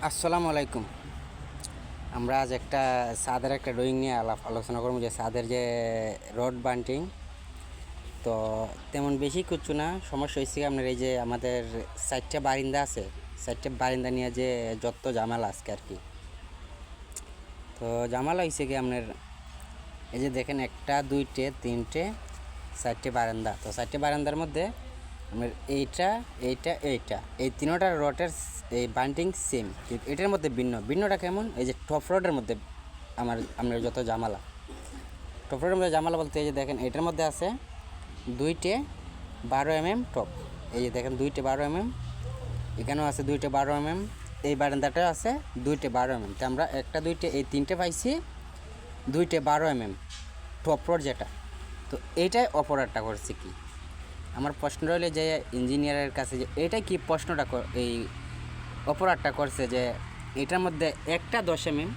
আসসালামু আলাইকুম। আমরা আজ একটা ছাদের একটা ড্রয়িং নিয়ে আলোচনা করবো, যে ছাদের যে রড বান্টিং। তো তেমন বেশি কিছু না, সমস্যা হয়েছে কি আপনার এই যে আমাদের 4টা বারিন্দা আছে, 4টা বারিন্দা নিয়ে যে যত ঝামেলা আজকে আর কি। তো ঝামেলা হয়েছে কি আপনার এই যে দেখেন 1টা 2টে 3টে 4টে বারান্দা। তো 4টে বারান্দার মধ্যে আপনার এইটা এইটা এইটা এই তিনোটার রডের এই বান্টিং সেম, এটার মধ্যে ভিন্নটা কেমন, এই যে টপ রডের মধ্যে আপনার যত জামালা, টপ রডের মধ্যে জামালা বলতে এই যে দেখেন এটার মধ্যে আছে 2টে 12 mm টপ। এই যে দেখেন 2টে 12 mm, এখানেও আছে 2টে 12 mm, এই বারান্দাটাও আছে 2টে 12 mm। তো আমরা 1টা 2টে এই 3টে পাইছি 2টে 12 mm টপ রড যেটা। তো এইটাই অপরাধটা করছে কি, আমার প্রশ্ন রইলে যে ইঞ্জিনিয়ারের কাছে যে এটা কি প্রশ্নটা এই অপরাধটা করছে যে এটার মধ্যে 1টা 10 mm,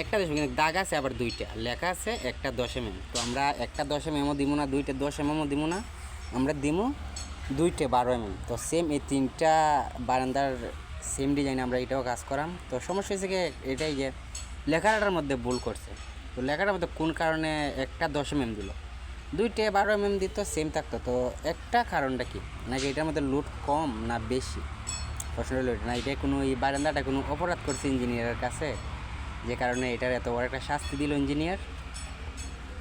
1টা 10 mm কিন্তু দাগ আছে, আবার 2টা লেখা আছে 1টা 10 mm। তো আমরা 1টা 10 mm দিব না, 2টে 10 mm দিব না, আমরা দিব 2টে 12 mm। তো সেম এই 3টা বারান্দার সেম ডিজাইন আমরা এটাও কাজ করাম। তো সমস্যা হয়েছে কি এটাই যে লেখাটার মধ্যে ভুল করছে। তো লেখাটার মধ্যে কোন কারণে 1টা 10 mm দিল, 2টে 12 mm দিত সেম থাকতো। তো একটা কারণটা কি, নাকি এটার মধ্যে লোড কম না বেশি, প্রশ্ন হলো এটা। না এটা কোনো এই বারান্দাটা কোনো অপরাধ করছে ইঞ্জিনিয়ারের কাছে, যে কারণে এটার এত বড় একটা শাস্তি দিল ইঞ্জিনিয়ার।